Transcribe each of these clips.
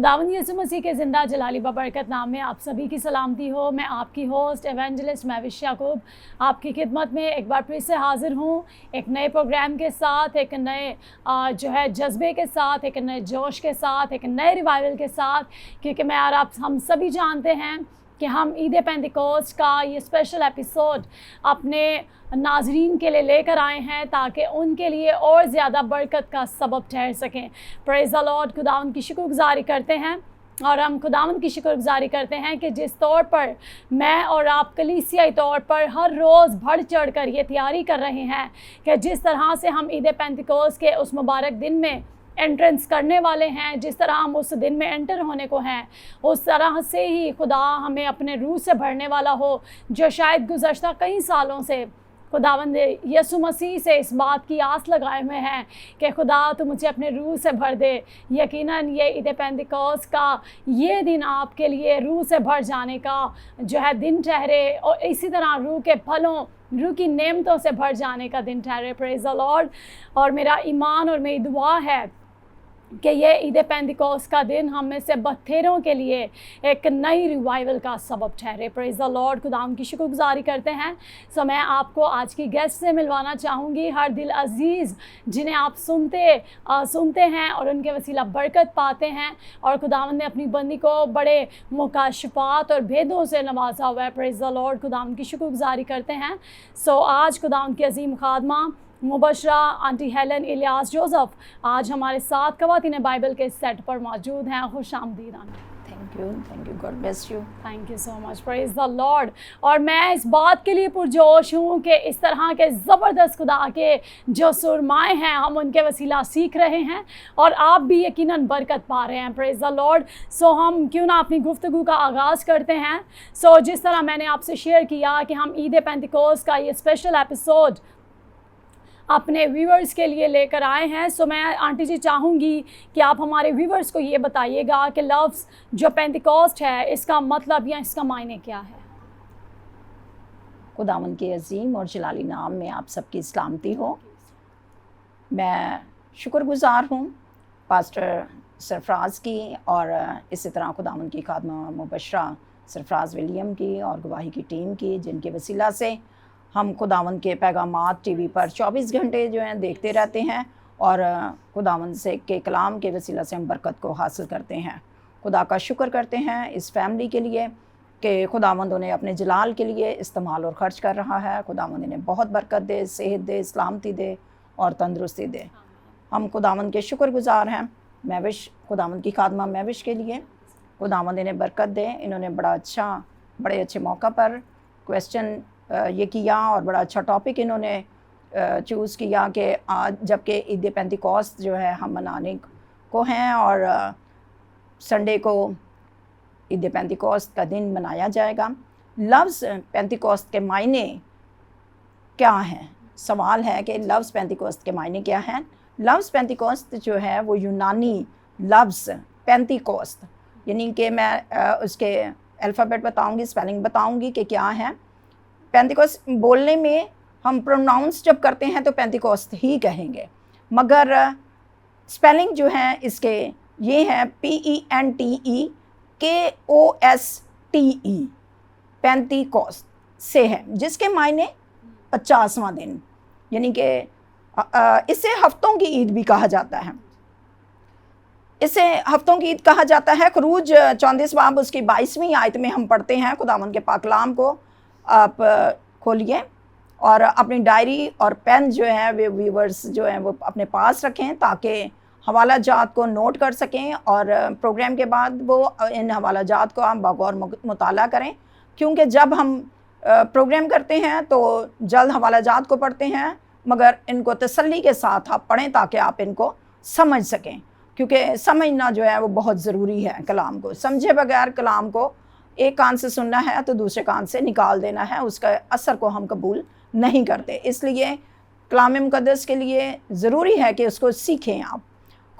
खुदावंद यीशु मसीह के ज़िंदा जलाली बबरकत नाम में आप सभी की सलामती हो। मैं आपकी होस्ट एवेंजलिस्ट मैविश याकूब आपकी खिदमत में एक बार फिर से हाज़िर हूँ, एक नए प्रोग्राम के साथ, एक नए जो है जज्बे के साथ, एक नए जोश के साथ, एक नए रिवाइवल के साथ, क्योंकि मैं और आप हम सभी जानते हैं कि हम ईद पेंटिकोस्ट का ये स्पेशल एपिसोड अपने नाजरीन के लिए लेकर आए हैं ताकि उनके लिए और ज़्यादा बरकत का सबब ठहर सकें। Praise the lord. खुदावंद की शुक्रगुज़ारी करते हैं और हम खुदावंद की शुक्रगुज़ारी करते हैं कि जिस तौर पर मैं और आप कलीसियाई तौर पर हर रोज़ बढ़ चढ़ कर ये तैयारी कर रहे हैं कि जिस तरह से हम ईद पेंटिकोस्ट के उस मुबारक दिन में एंट्रेंस करने वाले हैं, जिस तरह हम उस दिन में एंटर होने को हैं, उस तरह से ही खुदा हमें अपने रूह से भरने वाला हो, जो शायद गुज़श्ता कई सालों से खुदावंद यीशु मसीह से इस बात की आस लगाए हुए हैं कि खुदा तो मुझे अपने रूह से भर दे। यकीनन ये ईद पेंटिकोस्ट का ये दिन आपके लिए रूह से भर जाने का जो है दिन ठहरे और इसी तरह रूह के फलों, रूह की नेमतों से भर जाने का दिन ठहरे। Praise the Lord. और मेरा ईमान और मेरी दुआ है कि ये ईद पेंटिकोस्ट का दिन हम में से बत्थेरों के लिए एक नई रिवाइवल का सबब ठहरे। Praise the Lord. खुदा की शुक्रगुज़ारी करते हैं। सो मैं आपको आज की गेस्ट से मिलवाना चाहूँगी, हर दिल अज़ीज़ जिन्हें आप सुनते हैं और उनके वसीला बरकत पाते हैं, और खुदावंद ने अपनी बंदी को बड़े मुकाशफात और भेदों से नवाजा हुआ है। Praise the lord. खुदावंद की शुक्रगुज़ारी करते हैं। सो आज खुदावंद की अजीम खादमा Mubashra aunty Helen Ilyas Joseph आज हमारे साथ ख़वातीन बाइबल के सेट पर मौजूद हैं। खुश आमदीद aunty. Thank you, God bless you. Thank you so much. Praise the Lord. और मैं इस बात के लिए पुरजोश हूँ कि इस तरह के ज़बरदस्त खुदा के जो सुरमाए हैं हम उनके वसीला सीख रहे हैं और आप भी यकीनन बरकत पा रहे हैं। Praise the Lord. सो हम क्यों ना अपनी गुफ्तगू का आगाज़ करते हैं। सो जिस तरह मैंने आपसे शेयर किया कि हम ईद पेंटिकोस्ट का ये स्पेशल एपिसोड अपने व्यूवर्स के लिए लेकर आए हैं। सो मैं आंटी जी चाहूँगी कि आप हमारे व्यूवर्स को ये बताइएगा कि लफ्ज़ जो पेंटिकोस्ट है इसका मतलब या इसका मायने क्या है। खुदावंद के अजीम और जलाली नाम में आप सबकी सलामती हो। मैं शुक्रगुज़ार हूँ पास्टर सरफराज की और इसी तरह खुदावंद की खादमा मुबशरा सरफराज विलियम की और गवाही की टीम की, जिनके वसीला से हम खुदावंद के पैगामात टीवी पर 24 घंटे जो हैं देखते रहते हैं और खुदावंद से के कलाम के वसीला से हम बरकत को हासिल करते हैं। खुदा का शुक्र करते हैं इस फैमिली के लिए कि खुदावंद उन्हें अपने जलाल के लिए इस्तेमाल और ख़र्च कर रहा है। खुदावंद इन्हें बहुत बरकत दे, सेहत दे, सलामती दे और तंदुरुस्ती दे। हम खुदावंद के शुक्रगुज़ार हैं मैविश, खुदावंद की खादमा मैविश के लिए। खुदावंद इन्हें बरकत दे। इन्होंने बड़े अच्छे मौका पर क्वेश्चन ये किया और बड़ा अच्छा टॉपिक इन्होंने चूज़ किया कि आज जबकि ईद पेंटिकोस्ट जो है हम मनाने को हैं और संडे को ईद पेंटिकोस्ट का दिन मनाया जाएगा। लफ्ज़ पेंटिकोस्ट के मायने क्या हैं? सवाल है कि लफ्ज़ पेंटिकोस्ट के मायने क्या हैं। लफ्ज़ पेंटिकोस्ट जो है वो यूनानी लफ्ज़ पेंटिकोस्ट, यानी कि मैं उसके अल्फ़ाबेट बताऊंगी, स्पेलिंग बताऊंगी कि क्या है। पेंटिकोस्ट बोलने में हम प्रोनाउंस जब करते हैं तो पेंटिकोस्ट ही कहेंगे, मगर स्पेलिंग जो है इसके ये है PENTEKOSTE, पेंटिकोस्ट से है, जिसके मायने 50वां दिन, यानी कि इसे हफ्तों की ईद भी कहा जाता है। इसे हफ्तों की ईद कहा जाता है। खरूज 34 बाब उसकी 22वीं आयत में हम पढ़ते हैं। खुदावंद के पाक कलाम को आप खोलिए और अपनी डायरी और पेन जो है वे व्यूवर्स जो हैं वो अपने पास रखें ताकि हवाला जात को नोट कर सकें और प्रोग्राम के बाद वो इन हवाला जात को आप बगौर मुताला करें, क्योंकि जब हम प्रोग्राम करते हैं तो जल्द हवाला जात को पढ़ते हैं, मगर इनको तसल्ली के साथ आप पढ़ें ताकि आप इनको समझ सकें, क्योंकि समझना जो है वो बहुत ज़रूरी है। कलाम को समझे बगैर कलाम को एक कान से सुनना है तो दूसरे कान से निकाल देना है, उसका असर को हम कबूल नहीं करते। इसलिए कलाम मुक़द्दस के लिए ज़रूरी है कि उसको सीखें आप।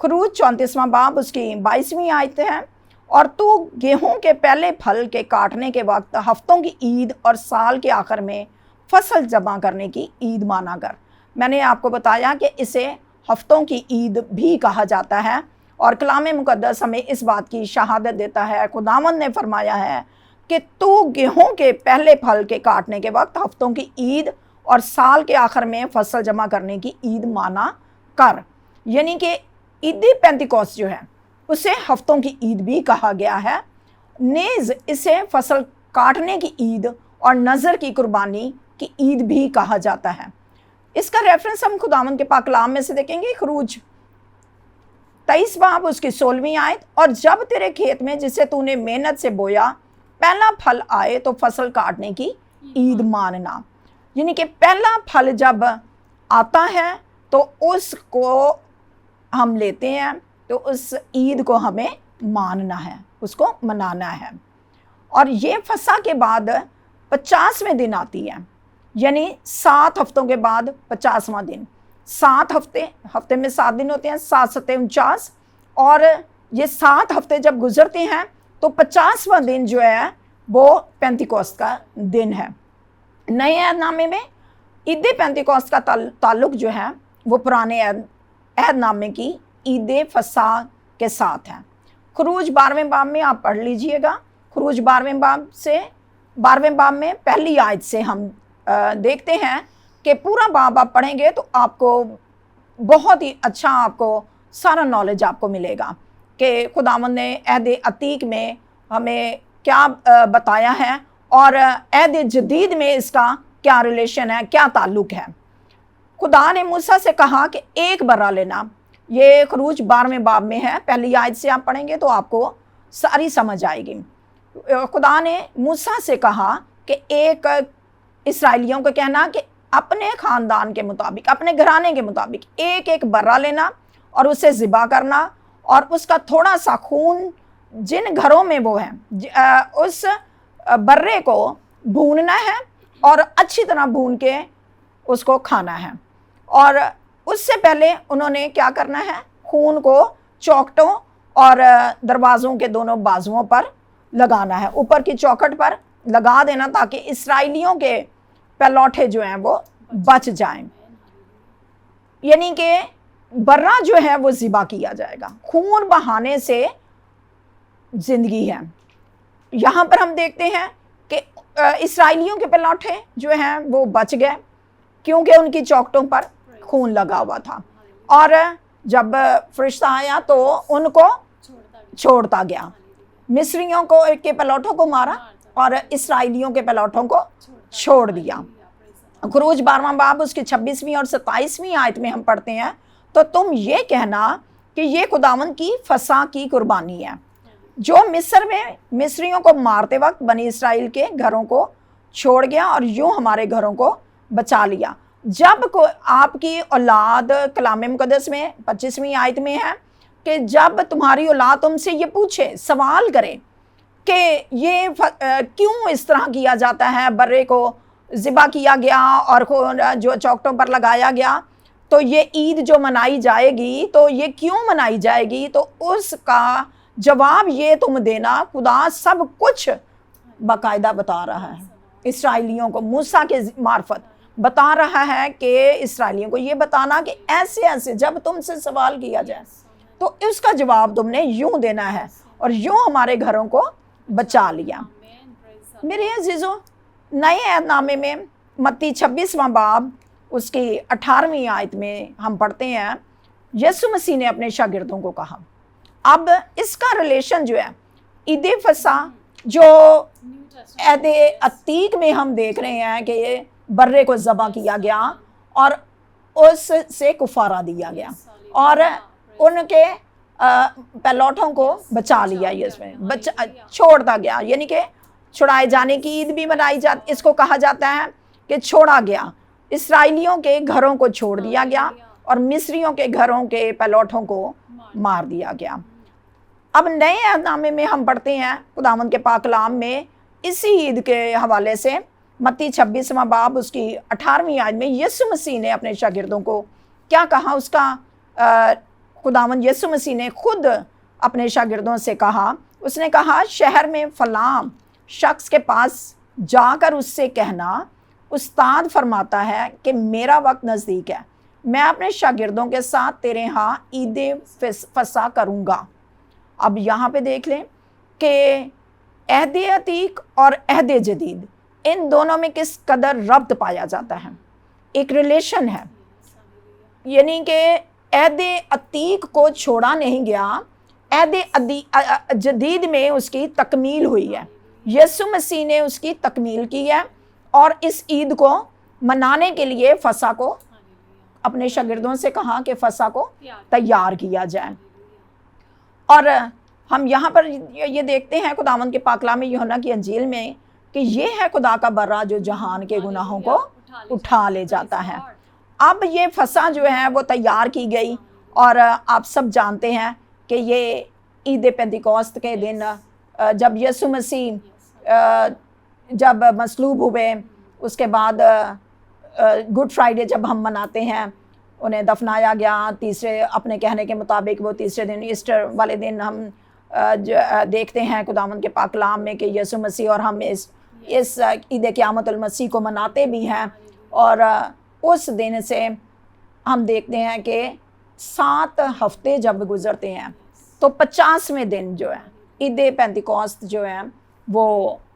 खरूज 34वां बाब उसकी 22वीं आयत है। और तू गेहूं के पहले फल के काटने के वक्त हफ्तों की ईद और साल के आखिर में फसल जमा करने की ईद माना कर। मैंने आपको बताया कि इसे हफ्तों की ईद भी कहा जाता है اور کلام مقدس ہمیں اس بات کی شہادت دیتا ہے، خداوند نے فرمایا ہے کہ تو گیہوں کے پہلے پھل کے کاٹنے کے وقت ہفتوں کی عید اور سال کے آخر میں فصل جمع کرنے کی عید مانا کر۔ یعنی کہ عید پینتیکوست جو ہے اسے ہفتوں کی عید بھی کہا گیا ہے، نیز اسے فصل کاٹنے کی عید اور نظر کی قربانی کی عید بھی کہا جاتا ہے۔ اس کا ریفرنس ہم خداوند کے پاک کلام میں سے دیکھیں گے، خروج 23 باب اس کی 16ویں آیت، اور جب تیرے کھیت میں جسے تو نے محنت سے بویا پہلا پھل آئے تو فصل کاٹنے کی عید ماننا۔ یعنی کہ پہلا پھل جب آتا ہے تو اس کو ہم لیتے ہیں، تو اس عید کو ہمیں ماننا ہے، اس کو منانا ہے۔ اور یہ فصح کے بعد 50ویں دن آتی ہے، یعنی 7 ہفتوں کے بعد 50واں دن۔ 7 ہفتے میں 7 دن ہوتے ہیں، 7 7 49، اور یہ 7 ہفتے جب گزرتے ہیں تو 50واں دن جو ہے وہ پینتیکوست کا دن ہے۔ نئے عہد نامے میں عید پینتیکوست کا تعلق جو ہے وہ پرانے عہد نامے کی عید فصح کے ساتھ ہے۔ خروج 12ویں باب میں آپ پڑھ لیجئے گا، خروج 12ویں باب میں پہلی آیت سے ہم دیکھتے ہیں کہ پورا باب آپ پڑھیں گے تو آپ کو بہت ہی اچھا آپ کو سارا نالج آپ کو ملے گا کہ خداوند نے عہد عتیق میں ہمیں کیا بتایا ہے اور عہد جدید میں اس کا کیا ریلیشن ہے، کیا تعلق ہے۔ خدا نے موسیٰ سے کہا کہ ایک برا لینا، یہ خروج 12ویں باب میں ہے، پہلی آیت سے آپ پڑھیں گے تو آپ کو ساری سمجھ آئے گی۔ خدا نے موسیٰ سے کہا کہ ایک اسرائیلیوں کو کہنا کہ اپنے خاندان کے مطابق، اپنے گھرانے کے مطابق ایک برا لینا اور اسے ذبح کرنا، اور اس کا تھوڑا سا خون جن گھروں میں وہ ہے اس برے کو بھوننا ہے اور اچھی طرح بھون کے اس کو کھانا ہے۔ اور اس سے پہلے انہوں نے کیا کرنا ہے، خون کو چوکٹوں اور دروازوں کے دونوں بازوؤں پر لگانا ہے، اوپر کی چوکھٹ پر لگا دینا تاکہ اسرائیلیوں کے پلوٹھے جو ہیں وہ بچ جائیں۔ یعنی کہ برا جو ہے وہ ذبح کیا جائے گا، خون بہانے سے زندگی ہے۔ یہاں پر ہم دیکھتے ہیں کہ اسرائیلیوں کے پلوٹھے جو ہیں وہ بچ گئے کیونکہ ان کی چوکٹوں پر خون لگا ہوا تھا، اور جب فرشتہ آیا تو ان کو چھوڑتا گیا، مصریوں کو کے پلوٹھوں کو مارا اور اسرائیلیوں کے پلوٹھوں کو چھوڑ دیا۔ خروج 12واں باب اس کی 26ویں اور 27ویں آیت میں ہم پڑھتے ہیں، تو تم یہ کہنا کہ یہ خداوند کی فصح کی قربانی ہے جو مصر میں مصریوں کو مارتے وقت بنی اسرائیل کے گھروں کو چھوڑ گیا اور یوں ہمارے گھروں کو بچا لیا۔ جب آپ کی اولاد، کلام مقدس میں 25ویں آیت میں ہے کہ جب تمہاری اولاد تم سے یہ پوچھے، سوال کرے کہ یہ کیوں اس طرح کیا جاتا ہے، برے کو ذبح کیا گیا اور جو چوکٹوں پر لگایا گیا، تو یہ عید جو منائی جائے گی تو یہ کیوں منائی جائے گی، تو اس کا جواب یہ تم دینا، خدا سب کچھ باقاعدہ بتا رہا ہے اسرائیلیوں کو، موسیٰ کے معرفت بتا رہا ہے کہ اسرائیلیوں کو یہ بتانا کہ ایسے جب تم سے سوال کیا جائے تو اس کا جواب تم نے یوں دینا ہے، اور یوں ہمارے گھروں کو بچا لیا۔ میرے عزیزوں، نئے عہد نامے میں متی 26واں باب اس کی 18ویں آیت میں ہم پڑھتے ہیں، یسوع مسیح نے اپنے شاگردوں کو کہا۔ اب اس کا ریلیشن جو ہے عید فصح جو عہد عتیق میں ہم دیکھ رہے ہیں کہ یہ برے کو ذبح کیا گیا اور اس سے کفارہ دیا گیا اور ان کے پلوٹھوں کو بچا لیا، یہ اس میں چھوڑتا گیا، یعنی کہ چھڑائے جانے کی عید بھی منائی جاتی، اس کو کہا جاتا ہے کہ چھوڑا گیا، اسرائیلیوں کے گھروں کو چھوڑ دیا گیا اور مصریوں کے گھروں کے پلوٹھوں کو مار دیا گیا۔ اب نئے عہد نامے میں ہم پڑھتے ہیں خداوند کے پاک کلام میں اسی عید کے حوالے سے متی 26واں باب اس کی 18ویں آیت میں یسوع مسیح نے اپنے شاگردوں کو کیا کہا، اس کا خداوند یسوع مسیح نے خود اپنے شاگردوں سے کہا، اس نے کہا شہر میں فلاں شخص کے پاس جا کر اس سے کہنا، استاد فرماتا ہے کہ میرا وقت نزدیک ہے، मैं अपने शागिर्दों के साथ तेरे यहाँ ईद फसा करूँगा। अब यहाँ पे देख लें कि अहद अतीक और अहद जदीद, इन दोनों में किस कदर रब्त पाया जाता है, एक रिलेशन है। यानी कि अहद अतीक को छोड़ा नहीं गया, अहद जदीद में उसकी तकमील हुई है। यीशु मसीह ने उसकी तकमील की है और इस ईद को मनाने के लिए फसा को अपने शागिर्दों से कहा कि फसा को तैयार किया जाए। और हम यहाँ पर ये देखते हैं खुदावंद के पाक कलाम में यूहन्ना की अंजील में कि ये है खुदा का बर्रा जो जहान के गुनाहों को उठा ले जाता है। अब ये फसा जो है वो तैयार की गई और आप सब जानते हैं कि ये ईद पेंतिकोस्त के दिन जब यीशु मसीह जब मसलूब हुए, उसके बाद गुड फ्राइडे जब हम मनाते हैं, उन्हें दफनाया गया। तीसरे अपने कहने के मुताबिक वो तीसरे दिन ईस्टर वाले दिन हम देखते हैं खुदावंद के पाक कलाम में कि यीशु मसीह और हम इस ईद क़यामतुल मसीह को मनाते भी हैं। और उस दिन से हम देखते हैं कि 7 हफ्ते जब गुज़रते हैं तो 50वें दिन जो है ईद पेंतिकोस्त जो है वो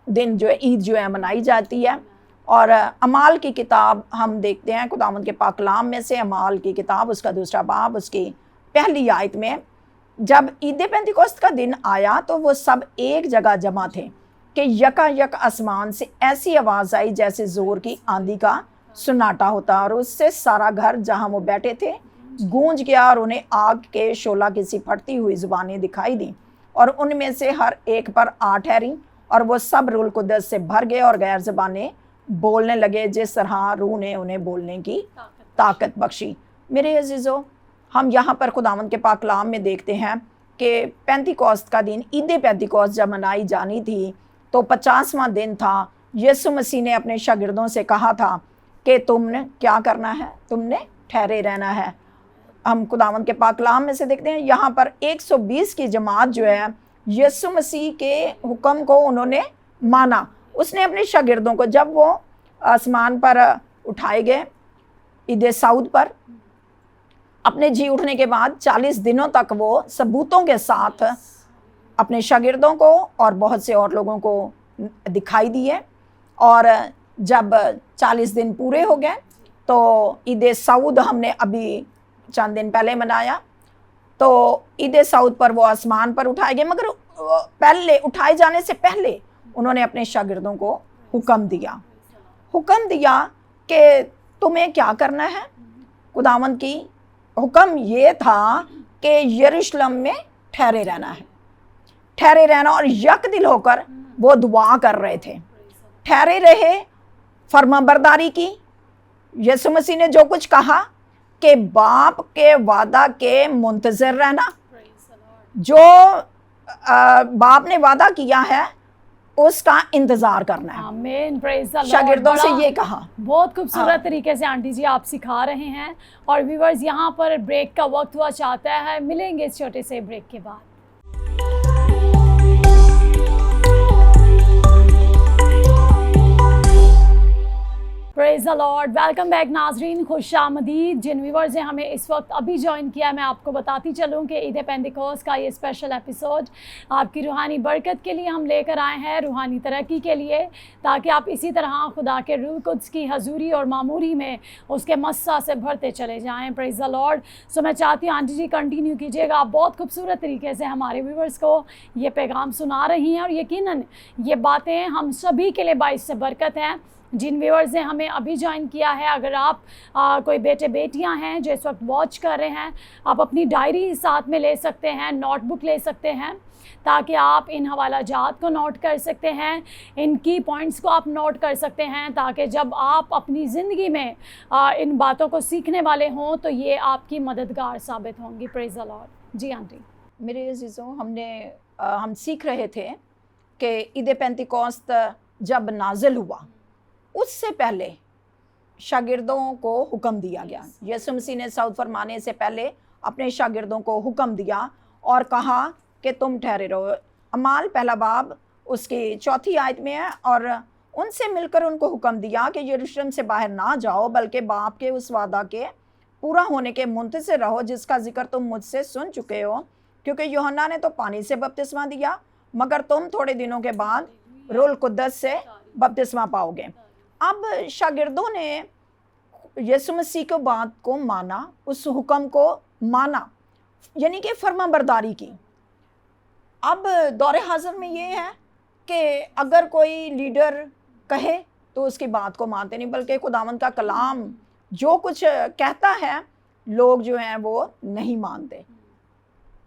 दिन जो है ईद जो है मनाई जाती है। और अमाल की किताब हम देखते हैं खुदावंद के पाक कलाम में से, अमाल की किताब उसका 2 बाब उसकी पहली आयत में, जब ईद पेंतिकोस्त का दिन आया तो वो सब एक जगह जमा थे कि यकायक आसमान से ऐसी आवाज़ आई जैसे ज़ोर की आंधी का सुनाटा होता, और उससे सारा घर जहाँ वो बैठे थे गूंज गया और उन्हें आग के शोला की सी फटती हुई ज़ुबानें दिखाई दी और उनमें से हर एक पर आ ठहरी और वो सब रूह कुद्दस से भर गए और गैर ज़बानें बोलने लगे जिस तरह रूह ने उन्हें बोलने की ताकत बख्शी। मेरे अजीज़ों, हम यहाँ पर खुदावंद के पाक कलाम में देखते हैं कि पेंतिकोस्त का दिन, ईद पेंतिकोस्त जब मनाई जानी थी तो 50वां दिन था। यीशु मसीह ने अपने शागिर्दों से कहा था कि तुमने क्या करना है, तुमने ठहरे रहना है। हम खुदावंद के पाक कलाम में से देखते हैं यहाँ पर 120 की जमात जो है यीशु मसीह के हुक्म को उन्होंने माना। उसने अपने शागिर्दों को जब वो आसमान पर उठाए गए ईद सऊद पर, अपने जी उठने के बाद 40 दिनों तक वो सबूतों के साथ अपने शागिर्दों को और बहुत से और लोगों को दिखाई दिए। और जब 40 दिन पूरे हो गए तो ईद सऊद हमने अभी चंद दिन पहले मनाया। तो ईद सऊद पर वो आसमान पर उठाए गए, मगर पहले उठाए जाने से पहले उन्होंने अपने शागिर्दों को हुक्म दिया कि तुम्हें क्या करना है। खुदावंद की हुक्म ये था कि यरूशलेम में ठहरे रहना और यकदिल होकर वो दुआ कर रहे थे, ठहरे रहे, फरमाबरदारी की। यीशु मसीह ने जो कुछ कहा कि बाप के वादा के मुंतज़िर रहना, जो बाप ने वादा किया है उसका इंतजार करना है। आमीन, प्रेज़ द लॉर्ड। शागिर्दों से ये कहा। बहुत खूबसूरत तरीके से आंटी जी आप सिखा रहे हैं। और व्यूअर्स, यहाँ पर ब्रेक का वक्त हुआ चाहता है, मिलेंगे इस छोटे से ब्रेक के बाद। Praise the Lord. Welcome back नाजरीन, खुश आमदीद। जिन व्यूवर्स ने हमें इस वक्त अभी ज्वाइन किया, मैं आपको बताती चलूँ कि ईद पेंतिकोस्त का ये स्पेशल एपिसोड आपकी रूहानी बरकत के लिए हम लेकर आए हैं, रूहानी तरक्की के लिए, ताकि आप इसी तरह खुदा के रूह कुद्स की हजूरी और मामूरी में उसके मस्सा से भरते चले जाएँ। Praise the Lord. सो मैं चाहती हूँ आंटी जी कंटिन्यू कीजिएगा। आप बहुत खूबसूरत तरीके से हमारे व्यूवर्स को ये पैगाम सुना रही हैं और यकीनन ये बातें हम सभी के लिए बाइस से बरकत हैं। जिन व्यूअर्स ने हमें अभी ज्वाइन किया है, अगर आप कोई बेटे बेटियां हैं जो इस वक्त वॉच कर रहे हैं, आप अपनी डायरी साथ में ले सकते हैं, नोटबुक ले सकते हैं, ताकि आप इन हवाला जात को नोट कर सकते हैं, इन की पॉइंट्स को आप नोट कर सकते हैं, ताकि जब आप अपनी ज़िंदगी में इन बातों को सीखने वाले हों तो ये आपकी मददगार साबित होंगी। Praise the Lord. जी आंटी। मेरे अजीज़ों, हम सीख रहे थे कि ईद पेंतिकोस्त जब नाजिल हुआ उससे पहले शागिर्दों को हुक्म दिया गया। यीशु मसीह ने सऊद फरमाने से पहले अपने शागिर्दों को हुक्म दिया और कहा कि तुम ठहरे रहो। अमाल पहला बाब उसकी 4 आयत में है। और उनसे मिलकर उनको हुक्म दिया कि यरूशलेम से बाहर ना जाओ, बल्कि बाप के उस वादा के पूरा होने के मुंतज़िर रहो, जिसका जिक्र तुम मुझसे सुन चुके हो, क्योंकि यूहन्ना ने तो पानी से बपतिस्मा दिया, मगर तुम थोड़े दिनों के बाद रूह कुद्दस से बपतिस्मा पाओगे। अब शागिर्दों ने यीशु मसीह की बात को माना, उस हुक्म को माना, यानी कि फर्माबरदारी की। अब दौरे हाज़िर में ये है कि अगर कोई लीडर कहे तो उसकी बात को मानते नहीं, बल्कि खुदावंद का कलाम जो कुछ कहता है लोग जो हैं वो नहीं मानते,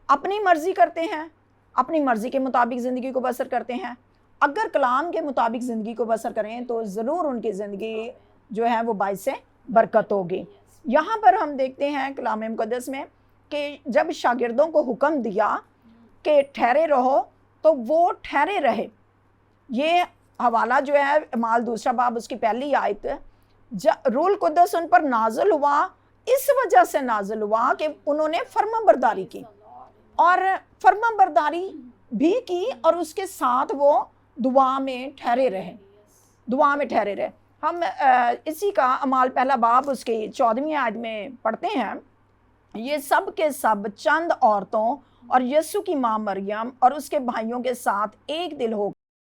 अपनी मर्ज़ी करते हैं, अपनी मर्ज़ी के मुताबिक ज़िंदगी को बसर करते हैं। अगर कलाम के मुताबिक ज़िंदगी को बसर करें तो ज़रूर उनकी ज़िंदगी जो है वो बाइस से बरकत होगी। यहाँ पर हम देखते हैं कलाम मुक़द्दस में कि जब शागिर्दों को हुक्म दिया कि ठहरे रहो, तो वो ठहरे रहे। ये हवाला जो है अमाल 2 बाब उसकी पहली आयत, रूह कुद्दस उन पर नाज़िल हुआ, इस वजह से नाज़िल हुआ कि उन्होंने फर्माबरदारी की, और फर्माबरदारी भी की, और उसके साथ वो दुआ में ठहरे रहे, दुआ में ठहरे रहे। हम इसी का अमाल 1 बाब उसकी 14वीं आयत में पढ़ते हैं, ये सब के सब चंद औरतों और यीशु की माँ मरियम और उसके भाइयों के साथ एक दिल हो